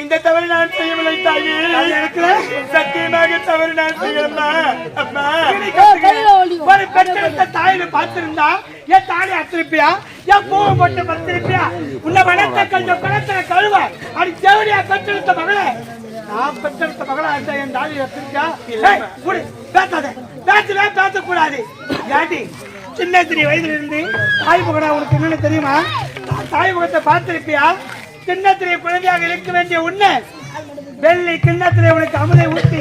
இந்த தவறு நான் செய்யவில்லை தாயே, சத்தியமாக தவறு நான் செய்யலம்மா. அம்மா, ஒரு பெற்றெடுத்த தாயை பார்த்திருந்தா என் தாலி அத்திருப்பியா, என் பூவை போட்டு பத்திருப்பியா, உன்னை வளர்த்த கொஞ்சம் குளத்துல கழுவ அது தேவடியா பெற்றெடுத்த மகளே. நான் பெற்றெடுத்த மகளா இருந்தா என் தாலி அத்திருப்பியா? பேசாத, பேசவே பேசக்கூடாது. ஏண்டி சின்ன சிறிய வயதுல இருந்து தாய் முகனா உனக்கு என்னன்னு தெரியுமா? தாய் முகத்தை பார்த்திருப்பியா? கிண்ணத்திலே குழந்தையாக இருக்க வேண்டிய உன்னை வெள்ளி கிண்ணத்திலே உனக்கு அமுதை ஊட்டி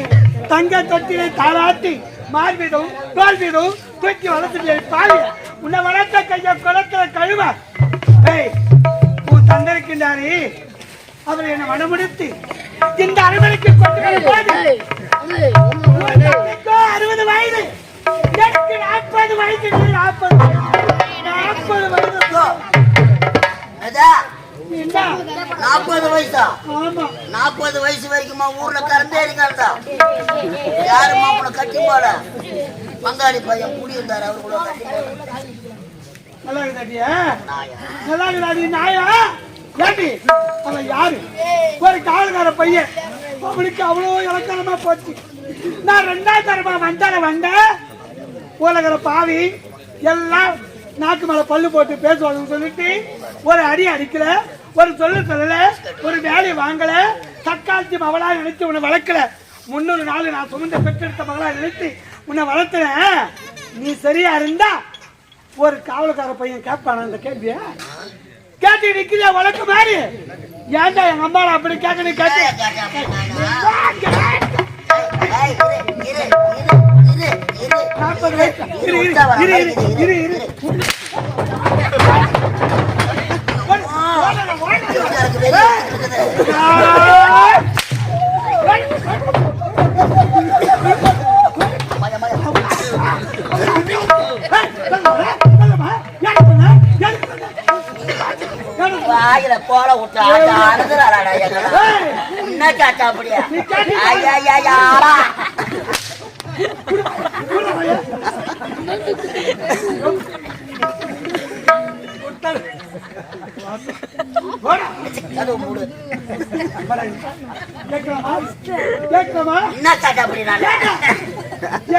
தங்க தொட்டிலை தாளாட்டி மார்பீதும் தோல்வீதும் தூக்கி வளர்த்து பாவி உன்னை வளர்த்த கைய குளத்துல கழுவ உன் தந்திருக்கின்றாரே அவர் என்னை மனமுடித்து இந்த அரண்மனைக்கு கொண்டு போது 60 வயது, எனக்கு 40 வயது, 40 வயது. 40 வயசா? 40 வயசு வரைக்குமா ஊர்ல கறந்தே இருக்காண்டா? யாருமா உன கட்டி போட? பங்காளி பையன் கூடி இருந்தாரு, அவரு கூட கட்டி போட. நல்லா இருக்குதாடியா? நல்லா இருக்குதாடி நாயா? ஏண்டி அவன் யாரு? ஒரு காலகார பையன், அவனுக்கு அவ்வளோ இலக்கணமா போச்சு. நான் 2வது தரமா வந்தேன் உலகிற பாவி எல்லாம் நாக்கு மேல பல்லு போட்டு பேசுவாங்க சொல்லிட்டு ஒரு அடி அடிக்கல, ஒரு சொல்லல, ஒரு வேலையை வாங்கல, தக்காளி மகளா நினைச்சு உன்னை வளர்க்கல. 300 நாள் நான் சுமந்த பெற்றெடுத்த மகளா நினைத்து உன்னை வளர்த்துறேன். நீ சரியா இருந்தா ஒரு காவலக்கார பையன் கேட்பான அந்த கேள்விய கேட்டு நிக்கிறியா வளர்க்க மாதிரி? ஏன்டா எங்க அம்மாவை அப்படி கேட்கணும் கேட்டு போல விட்டு என்ன காட்டா அப்படியா?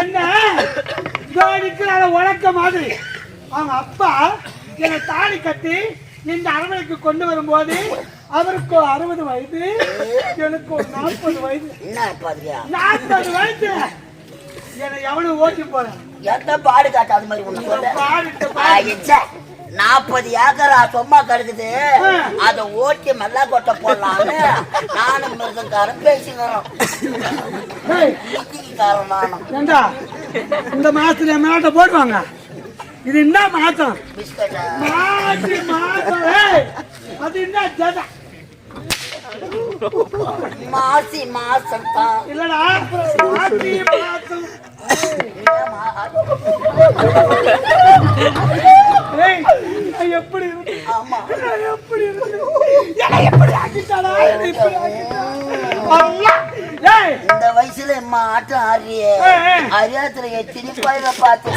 என்ன வழக்க மாதிரி அவங்க அப்பா என்னை தாலி கட்டி இந்த அரண்மனைக்கு கொண்டு வரும்போது அவருக்கு 60 வயது, எனக்கு 40 வயது. 40 வயது என்னை எவ்வளவு ஓட்டி போறேன்? எந்த பாடு காட்டாது மாதிரி ஒண்ணு சொல்ல. 40 ஏக்கரா சும்மா கிடக்குது, அதை ஓட்டி மெல்லா கொட்ட போடலான்னு நானும் மிருதங்காரன் பேசிக்கிறோம். ஏண்டா இந்த மாசத்துல மேட்ட போடுவாங்க, இது என்ன மாசம்? அது என்ன ஜத? மாசி மாசம் தான் இல்லடா, மாசி மாசம். எப்படி இந்த வயசுல மாட்டம் ஆறியே அரியாத்துல எத்தனை பயிர பார்த்து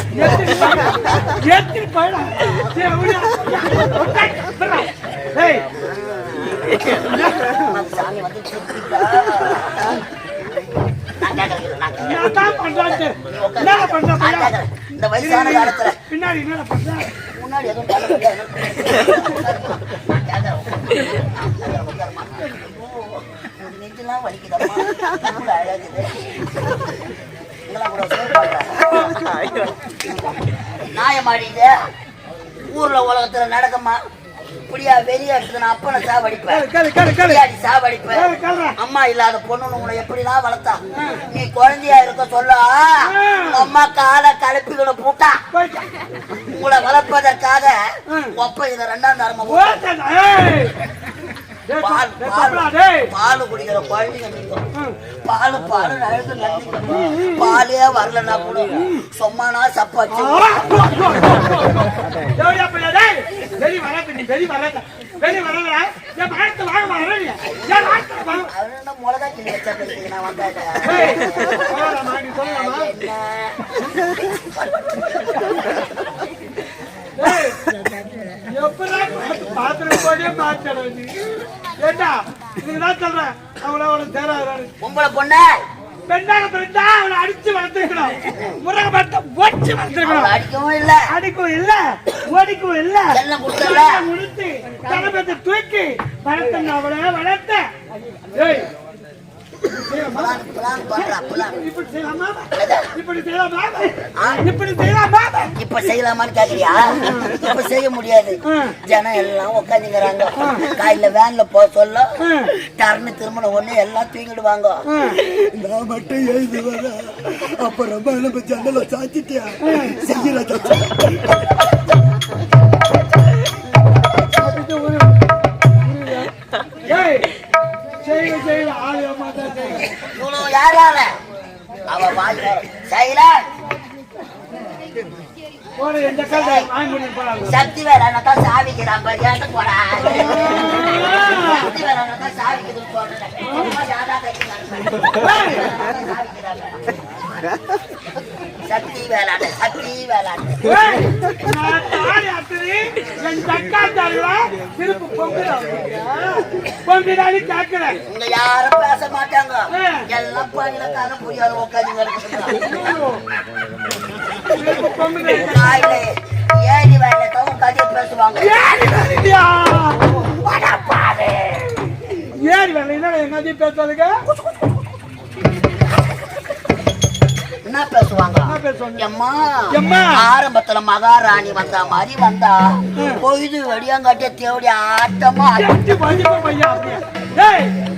ஏய் சாமி வந்து இந்த வயசான காலத்துல பின்னாடி என்ன பண்ற முன்னாடி எதுவும் நெஞ்செல்லாம் வலிக்குதம்மா அழகுது நாயமாடிது ஊர்ல உலகத்துல நடக்கமா இப்படியா வெளியே எடுத்து நான் அப்பனை சாவடிப்பேன் சாவடிப்பேன் அம்மா இல்லாத பொண்ணு உங்களை எப்படிலாம் வளர்த்தா நீ குழந்தையா இருக்க சொல்ல அம்மா காலை கலப்பிகளை போட்டா உங்களை வளர்ப்பதற்காக ஒப்ப இதை 2ஆம் தரமா பால் குடிக்கிற குழந்தைங்க பாலு பாலு அழுது பாலே வரலன்னா கூட சொம்மானா சப்பாச்சு மிளகா கிளி வச்சா நான் வந்தாட்டேன் பொம்பளை பொண்ண பெண்ணாக பிறந்தா அவளை அடிச்சு வளர்த்துக்கணும் முருகப்பட்ட ஒச்சு வளர்த்துக்கணும் அடிக்கவும் இல்ல அடிக்கவும் இல்ல ஓடிக்கவும் இல்ல எல்லாம் கொடுத்தல முடித்து தலைப்பத்தை தூக்கி வளர்த்த அவளை வளர்த்த இப்ப செய்யலாமான்னு கேக்குறியா? இப்ப செய்ய முடியாது. ஜனம் எல்லாம் உட்காந்துங்கிறாங்க. காலையில வேன்ல போக சொல்ல டர்னு திருமணம் ஒண்ணு எல்லாம் தூங்கிடுவாங்க. நான் மட்டும் எழுதி வர அப்புறம் நம்ம ஜன்னல சாச்சிட்டியா செய்யல யாரால அவ சக்தி வேற சாவிக்கிறான் போடா சக்தி வேற சாவிக்குது சக்தி வேளாண் சக்தி வேளாண் இங்க யாரும் பேச மாட்டாங்க எல்லாம் பணியில புரியாத உட்காந்து ஏழி வேலை தான் கதையை பேசுவாங்க ஏழி வேலை என்ன பேசுறதுக்கு என்ன பேசுவாங்க ஆரம்பத்துல மகாராணி வந்தா மாதிரி வந்தா பொழுது வெடியாங்காட்டிய தேவடி ஆட்டமா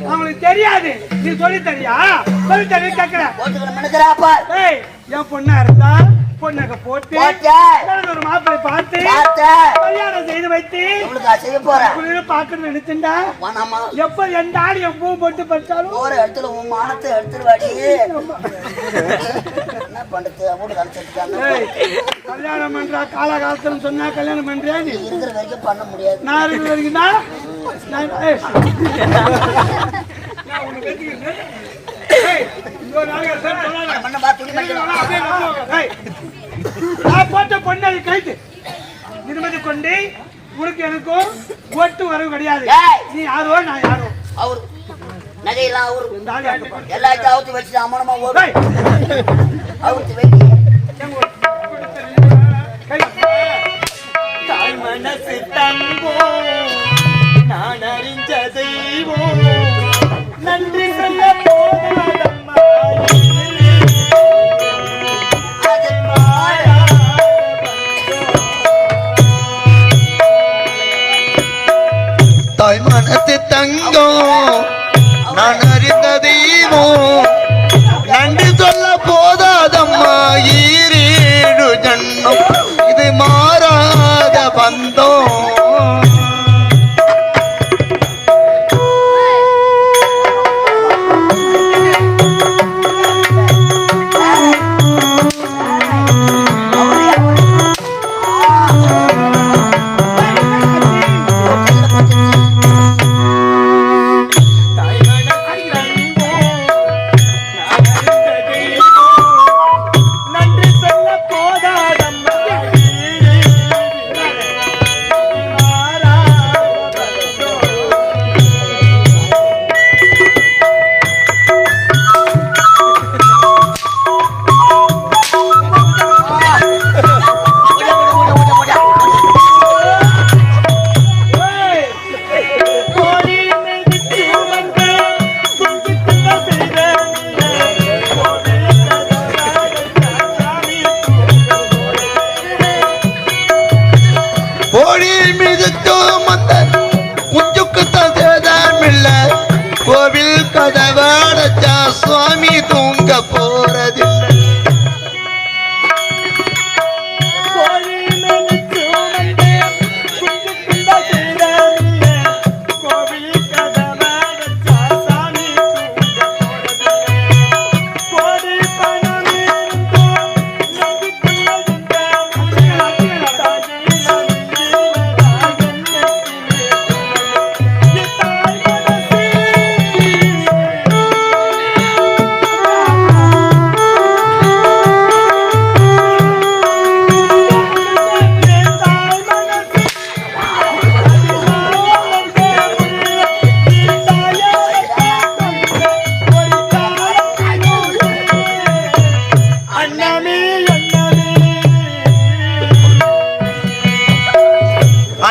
அவங்களுக்கு தெரியாது நீ சொல்லி தரியா சொல்லி தரிய கேக்குறா என் பொண்ணா இருந்தா பொண்ணக போட்டு ஒரு மாப்பிள்ளை பார்த்து கல்யாணம் செய்து வைத்து செய்ய போறேன் பாக்கணும்னு நினைச்சுண்டா எப்ப எந்த ஆடி என் பூ போட்டு படிச்சாலும் ஒரு இடத்துல உன் மானத்தை எடுத்துருவாடி என்ன பண்றது அமௌண்ட் கழிச்சிருக்காங்க கல்யாணம் பண்றா காலகாலத்துல சொன்னா கல்யாணம் பண்றியா நீ இருக்கிற வரைக்கும் பண்ண முடியாது நான் இருக்கிற வரைக்கும் தான் போட்ட பொண்ணை கைத்து நிர்மதி கொண்டு உனக்கு எனக்கும் ஒட்டு வரவு கிடையாது நீ யாரோ நான் யாரோ அவரு நகையெல்லாம் அவரு எல்லாத்தையும் அவுத்து வச்சு அம்மனமா அவுத்து வைக்க மனசு தங்கோ நான் அறிஞ்ச தெய்வம் நன்றி சொல்ல போகாதம்மா தாய் மனசு தங்கம் நான் அறிந்த தெய்வம் நன்றி சொல்ல போதாதம்மா ஈரேடு ஜன்மம் இது மாறாத பந்தம்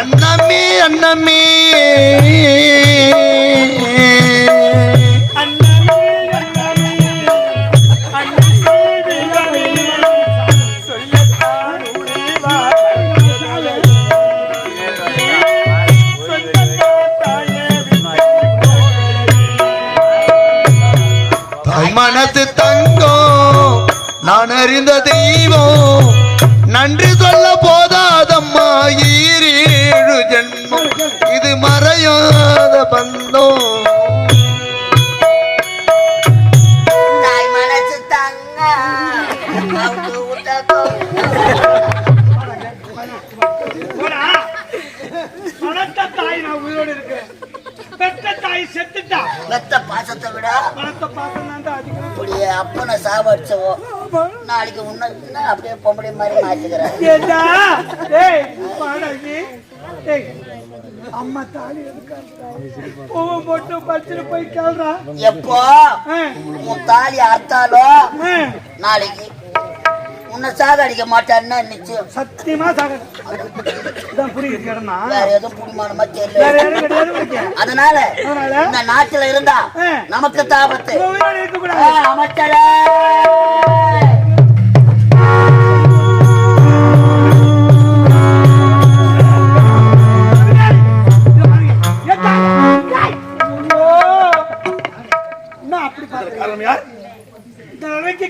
அன்னமே அன்னமே மனசு தங்கம் நான் அறிந்த தெய்வம் நன்றி சொல்ல போதாதம்மா ஈரேழு ஜென்மம் இது மறையாத பந்தம் தாய் மனசு தங்கம் தாய் நான் உயிரோடு இருக்கிறேன். பெத்த தாய் செத்துட்டா. பெத்த பாசத்தை விட பணத்தை பாசம் தான் அதிகம். அப்படியே அப்பனை சாவடிச்சவோ நாளைக்கு உன்ன அப்படியே பொம்பளை மாதிரி மாத்திக்கிறேன். அம்மா தாலி எதுக்காக போட்டு பச்சுட்டு போய் கேள்றா. எப்போ உன் தாலி அறுத்தாலோ நாளைக்கு உன்னை சாகடிக்க மாட்டான்னா நிச்சயம். சத்தியமா சாக வேற எதுவும் புடிமானமா தெரியல. அதனால இந்த நாட்டுல இருந்தா நமக்கு தாபத்து. அமைச்சரே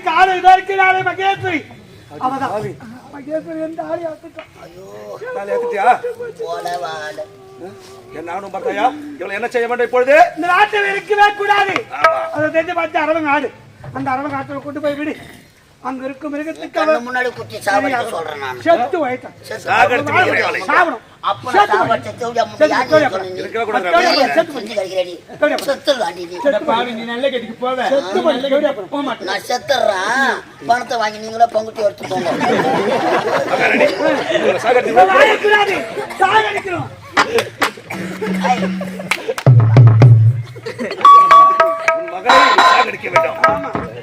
காடு இதா இருக்கு. நாளை மகேஸ்வரி அவதான் மகேஸ்வரி எந்த ஆளி ஆத்துட்டோம். நானும் பார்த்தாயா இவளை என்ன செய்ய வேண்டும் இப்பொழுது? இந்த நாட்டில் இருக்கவே கூடாது. அதை தெரிஞ்சு பார்த்து அரவங்க ஆடு அந்த அரவங்க ஆட்டில் கொண்டு போய் விடு. அங்க இருக்கும் மிருகத்துக்கு முன்னாடி குட்டி சாவடிக்க சொல்றேன் நான். செத்து வயத்தான் சாவணும். நான் செத்துறேன். பணத்தை வாங்கி நீங்களே பங்குட்டி எடுத்து போங்க.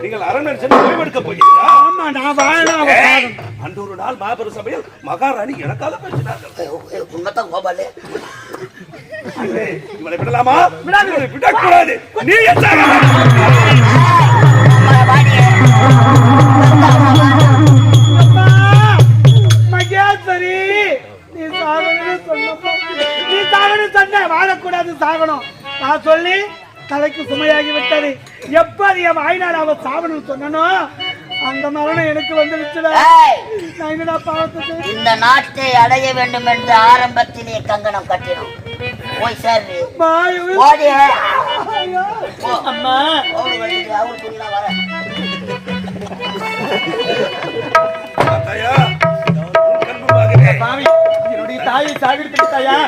நீங்கள் அரண்மனை சென்று ஓய்வெடுக்க போகிறீர்களா? ஆமா, நான் வாழணும். அன்று ஒரு நாள் மாபெரும் சபையில் மகாராணி எனக்காக பேசினார்கள். உண்மைதான் கோபாலே. இவளை விடலாமா? விடக்கூடாது. நீ மகேஸ்வரி நீ சாகணும் சொன்ன வாழக்கூடாது சாகணும் நான் சொல்லி தலைக்கு சுமையாகி விட்டது. எப்ப என் வாய்நாள் அவ சாவணும் சொன்னனோ அந்த மரணம் எனக்கு வந்து விட்டுடா. இந்த நாட்டை அடைய வேண்டும் என்று ஆரம்பத்திலே கங்கணம் கட்டினோம். போய் சேர்ந்து அம்மா என்னுடைய தாயை சாகிட்டு தாயா.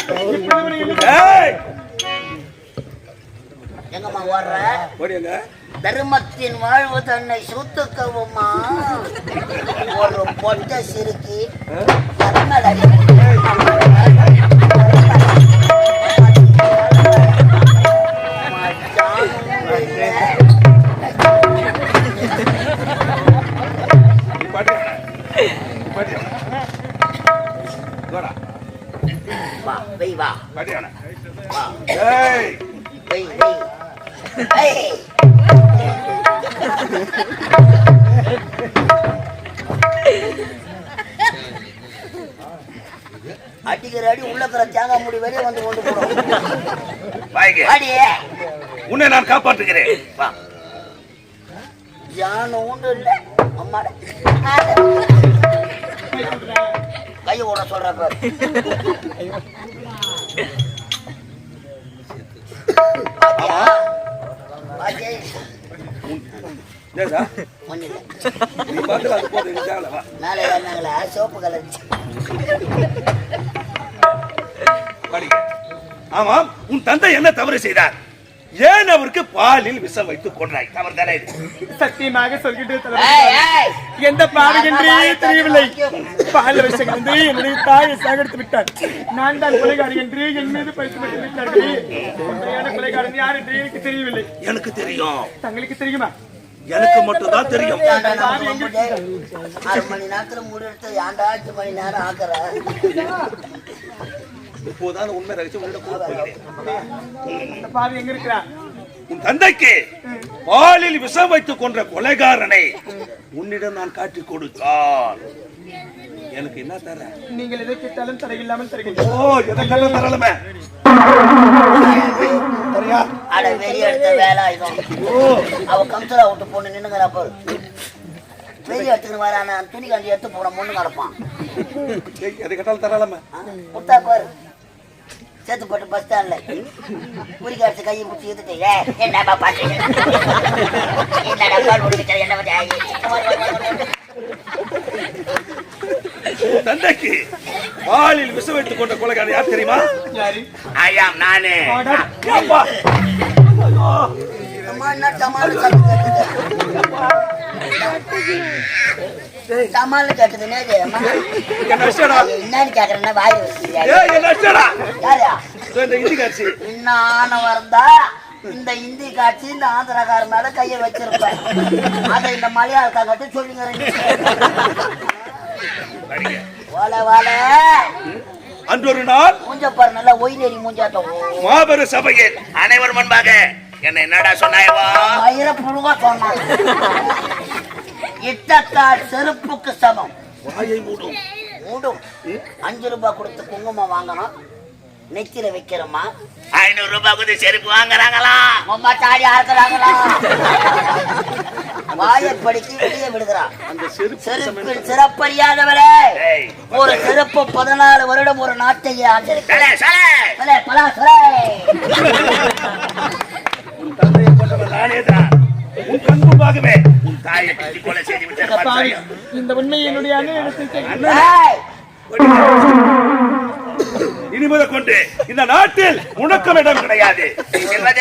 எங்கம்மா ஓடுற? தர்மத்தின் வாழ்வு தன்னை சூத்துக்கவுமா ஒரு பொட்ட சிறுக்கி வா வெய் வா வெய் வெய் அடிக்கிற அடி உள்ளக்கிற தேங்காய் மூடி வெளியே வந்து கொண்டு போறோம். உன்னை நான் காப்பாற்றுகிறேன். யானும் உண்டு இல்ல அம்மாட கையை ஓட சொல்ற மேலே ஏறினாங்களா சோப்பு கலர். ஆமாம், உன் தந்தை என்ன தவறு செய்தார்? ஏன் அவருக்கு பாலில் விஷம் வைத்து கொண்டாய்? தவறு தானே? சத்தியமாக சொல்கிட்டு எந்த பாவகின்றே தெரியவில்லை. பால் விஷம் வந்து என்னுடைய தாயை சாகடித்து விட்டார். நான் தான் கொலைகாரி என்று என் மீது பழித்து விட்டார்களே. உண்மையான கொலைகாரன் யார் என்று எனக்கு தெரியவில்லை. எனக்கு தெரியும். தங்களுக்கு தெரியுமா? எனக்கு மட்டும் தான் தெரியும். 6 மணி நேரத்துல முடிவெடுத்து 8 மணி நேரம் ஆக்குற இப்போதான் உண்மை ரகசியம் உன்னிடம் கூற போகிறேன். இந்த பாவி எங்க இருக்கிறா? உன் தந்தைக்கு பாலில் விஷம் வைத்துக் கொன்ற கொலைகாரனை உன்னிடம் நான் காட்டிக் கொடுத்தால் எனக்கு என்ன தர? நீங்கள் எதை கேட்டாலும் தடையில்லாமல் தருகிறேன். ஓ, எதற்கெல்லாம் தரலாமே? அட வெறி எடுத்த வேலை ஆயுதம். அவ கம்சலா விட்டு பொண்ணு நின்னுங்கிறா பாரு. வெறி எடுத்துன்னு வரான துணி காண்டி எடுத்து போன பொண்ணு கிடப்பான். எதை கேட்டாலும் தரலாமே? முட்டா பாரு சேர்த்து போட்டு பஸ் ஸ்டாண்ட்ல குறிக்க அடிச்சு கையை பிடிச்சி எடுத்துட்டு என்னப்பா பாட்டு என்னடா கால் பிடிச்சா என்ன தந்தைக்கு பாலில் விஷம் வைத்துக் கொண்ட கொலைகாரன் யார் தெரியுமா? ஐயாம் நானே. சமாளு கேட்டதுன்னு என்னன்னு கேக்குறேன்னா வாய் இன்னும் வரந்தா இந்த இந்தி காட்சி இந்த ஆந்திராக்கார மேல கைய வச்சிருப்பேன். அதை இந்த மலையாளக்காரர்கிட்ட சொல்லுங்க. அன்று ஒரு நாள் மூஞ்ச பாரு நல்லா ஒயிலேறி மூஞ்சாட்டம் மாபெரும் சபையில் அனைவரும் முன்பாக என்ன என்னடா சொன்னாயவா? வயிற புழுவா சொன்னான். இட்டத்தால் செருப்புக்கு சமம். வாயை மூடும். மூடும். 5 ரூபாய் கொடுத்து குங்குமம் வாங்கணும். நெத்தில வைக்கிறோமா? 500 ரூபாய் கொடுத்து செருப்பு வாங்குறாங்களா? அம்மா தாடி ஆக்குறாங்களா? வாயப்படிக்கு வெளியே விடுகிறான். அந்த செருப்பில் சிறப்பறியாதவரே, ஒரு செருப்பு 14 வருடம் ஒரு நாட்டையே ஆண்டிருக்கிறேன். இந்த உண்மை என்னுடைய இனிமுறை கொண்டு இந்த நாட்டில் உனக்கும் இடம் கிடையாது. அது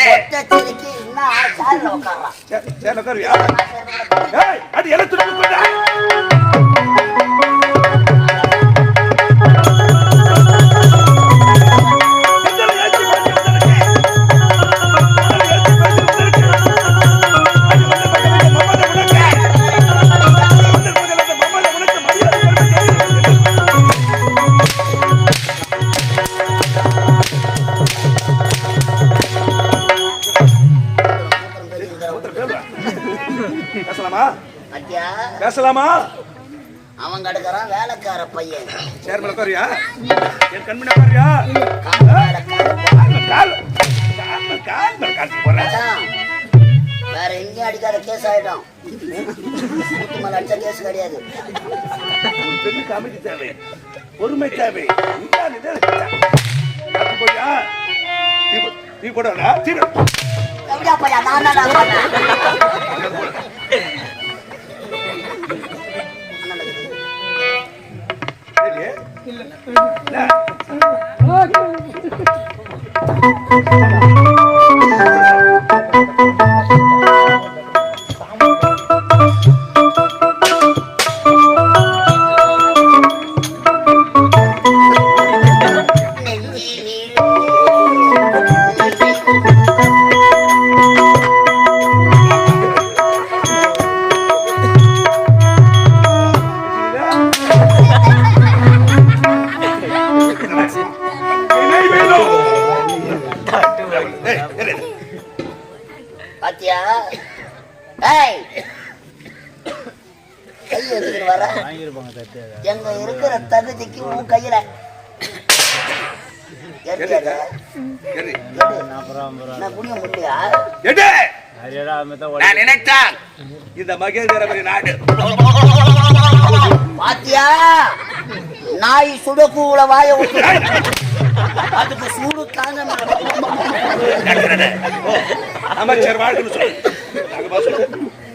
பேசலாமா? அவன் கடுக்கிறான் வேலைக்கார பையன். சேர்மல உட்காரியா? என் கண்மணி உட்காரியா? வேற எங்கேயும் அடிக்காத கேஸ் ஆயிடும். மேல அடிச்ச கேஸ் கிடையாது. பெண்ணுக்கு அமைதி தேவை, பொறுமை தேவை. நீ போட பாத்தியா? கை எடுத்துட்டு வர எங்க இருக்கிற தகுதிக்கு உன் கையில நான் நினைத்தான் இந்த மகேந்திரபுரி நாடு பாத்தியா? நாய் சுடக்கூட வாய அதுக்கு சூடு தாங்க அமைச்சர் வாழ்க்கை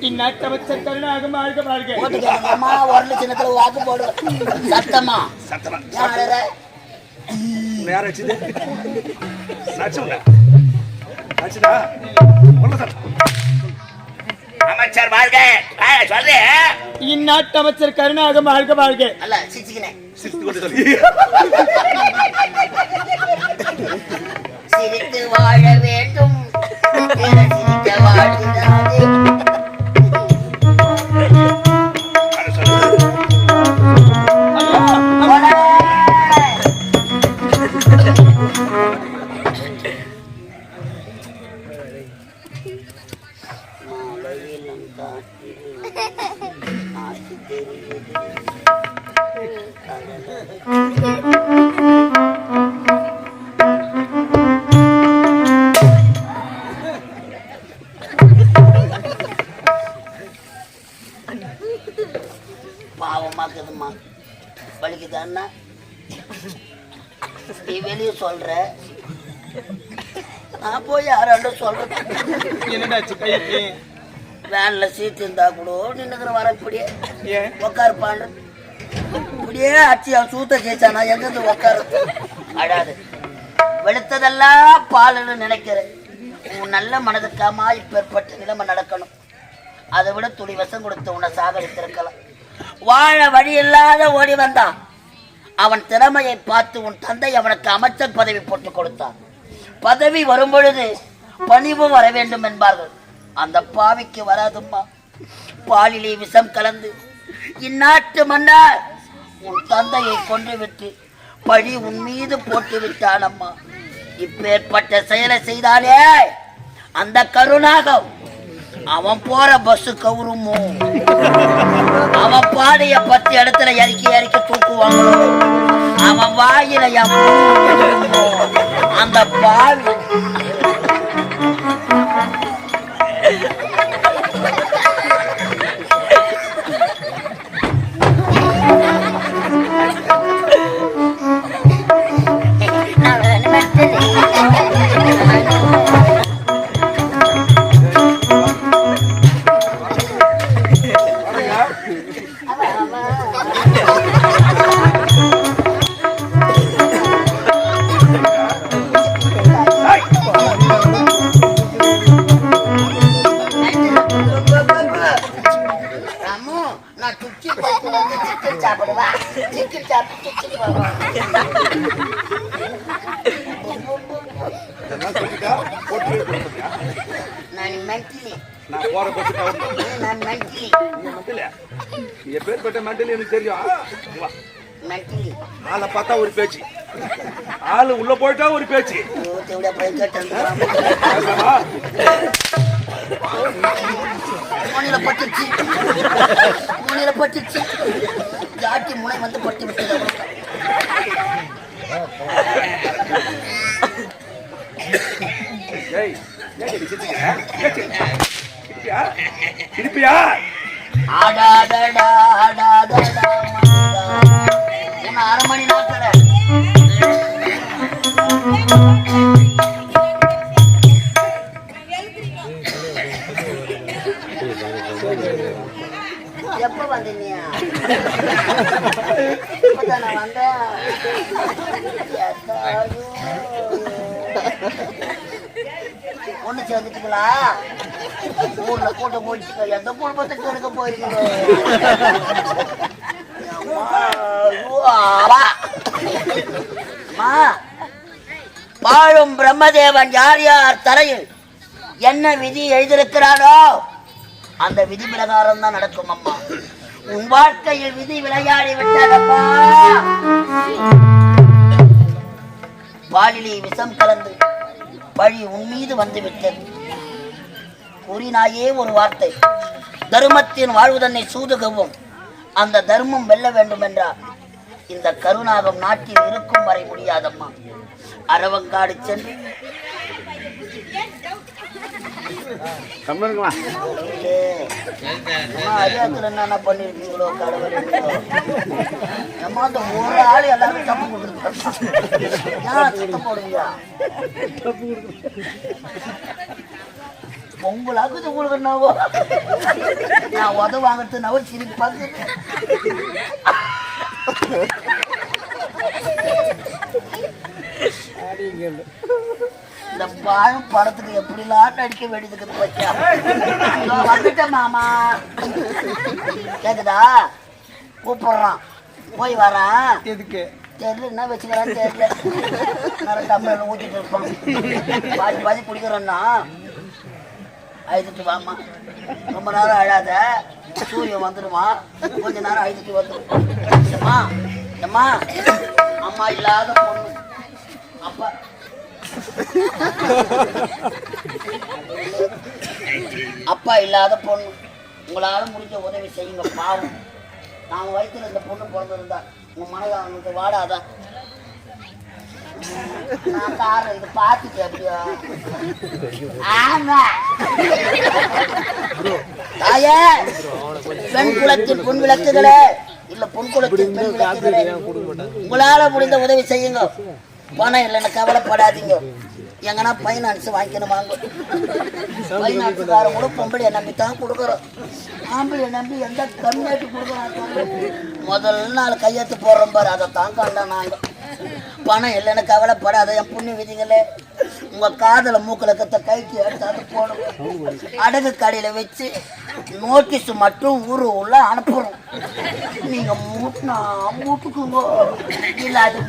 இந்நாட்டு அமைச்சர் கருணாக வாழ்க வாழ்க. அம்மா 1 லட்சத்துல வாக்கு போடு. சத்தமா சத்தமா யார வச்சுது அமைச்சர் வாழ்க சொல்றேன். இந்நாட்டு அமைச்சர் கருணாக வாழ்க வாழ்க. அல்ல சிரிச்சுக்கினேன். சிரித்து வாழ வேண்டும். சிரிக்க வாழ்கிறாரே. பாவமாக்குதுமா வலிக்குதான்னா நீ வெளியே சொல்ற நான் போய் யாராண்ட சொல்றேன். வேன்ல சீட் இருந்தா கூட நின்னுக்கிற வர இப்படியே உக்காருப்பான் இப்படியே அச்சு அவன் சூத்த கேச்சானா எங்கிருந்து உக்காரு. அழாது வெளுத்ததெல்லாம் பாலுன்னு நினைக்கிறேன். உன் நல்ல மனதுக்காமா இப்பேற்பட்ட நிலைமை நடக்கணும். அதை விட துளி வசம் கொடுத்து உன்னை சாகடித்திருக்கலாம். வாழ வழி இல்லாத ஓடி வந்தான். அவன் திறமையை பார்த்து உன் தந்தை அவனுக்கு அமைச்சர் பதவி போட்டு கொடுத்தான். பதவி வரும் பொழுது பணிவு வர வேண்டும் என்பார்கள். அந்த பாவிக்கு வராதும்மா. பாலிலே விஷம் கலந்து இந்நாட்டு மன்னர் உன் தந்தையை கொன்று விட்டு பழி உன் மீது போட்டு விட்டானம்மா. இப்பேற்பட்ட செயலை செய்தாலே அந்த கருணாகம் அவன் போற பஸ் கவுருமோ, அவன் பாடைய 10 இடத்துல இறக்கி தூக்குவாங்களோ, அவன் வாயில அந்த பாவி பார்த்தா ஒரு பேச்சு, ஆளு உள்ள போயிட்டா ஒரு பேச்சு. பட்டுச்சு ஜாட்டி முனை வந்து பட்டு விட்டது. அரை மணி நேரத்துல எப்ப வந்தீங்க? இப்பதானே வந்தேன். ஒண்ணு சேர்ந்துட்டுங்களா? ஊர்ல கூட்டம் போயிட்டு எந்த குடும்பத்துக்கு எடுக்க போயிருக்கீங்க? வாழும் பிரம்மதேவன் யார் யார் தரையில் என்ன விதி எழுதியிருக்கிறானோ அந்த விதி பிரகாரம் தான் நடக்கும் அம்மா. உன் வாழ்க்கையில் விதி விளையாடி விட்டதம்மா. பாலிலே விஷம் கலந்து பழி உன் மீது வந்து விட்டது. கூறினாயே ஒரு வார்த்தை, தர்மத்தின் வாழ்வுதன்னை சூதுகவும் அந்த தர்மம் வெல்ல வேண்டும் என்றார். இந்த கருணாகம் நாட்டில் இருக்கும் வரை முடியாதம்மா. அரவங்காடு சென்று என்ன பண்ணிருக்கீங்களோ கடவுள், அந்த ஒரு ஆள் எல்லாரும் தப்பு கொடுத்துருக்காங்க போடுவீங்க. பொங்கலாக்குது உங்களுக்கு நாவோ நான் உத வாங்கறது நவ சிரிப்பு பார்த்து இந்த பாழும் படத்துக்கு எப்படிலாம் நடிக்க வேண்டியதுக்கு பச்சா வந்துட்டேன் மாமா. கேக்குதா? கூப்பிடுறான், போய் வரான். எதுக்கு தெரியல, என்ன வச்சுக்கிறான்னு தெரியல. நிறைய டம்ளர் ஊத்திட்டு இருப்பான். பாதி பாதி குடிக்கிறேன்னா அழுதுட்டு வாமா. ரொம்ப நேரம் அழாத, சூரியன் வந்துடுமா, கொஞ்ச நேரம் அழுதுட்டு வந்துடும். அம்மா அம்மா இல்லாத பொண்ணு, அப்பா இல்லாத பொண்ணு, உங்களால முடிஞ்ச உதவி செய்யுங்க. பாவம், நான் வயிற்றுல இந்த பொண்ணு பிறந்திருந்தா உங்க மனதை வாடாதான். நான் காரணம் இது பார்த்துட்டு அப்படியா? ஆமா தாயே, பெண் குலத்தின் பொன் விளக்குகளே, இல்ல பொன் குலத்தின் பெண் விளக்குகளே, உங்களால முடிந்த உதவி செய்யுங்க. பணம் இல்லைன்னு கவலைப்படாதீங்க. எங்கன்னா பைனான்ஸ் வாங்கிக்கணுமாங்க. பைனான்ஸுக்காரன் கூட பொம்பளையை நம்பித்தான் கொடுக்குறோம். ஆம்பளையை நம்பி எந்த கம்மியாட்டு கொடுக்குறான். முதல் நாள் கையெழுத்து போடுறோம் பாரு, அதை தான் கண்டா நாங்க. பணம் இல்லைன்னு கவலைப்படாத என் புண்ணி விதிங்களே. உங்க காதல மூக்கல கத்த கைக்கு எடுத்தாந்து போடுவோம். அடகு கடையில வச்சு நோட்டீஸ் மட்டும் ஊரு உள்ள அனுப்புறோம். நீங்க மூட்டுனா மூட்டுக்குங்க, இல்ல அது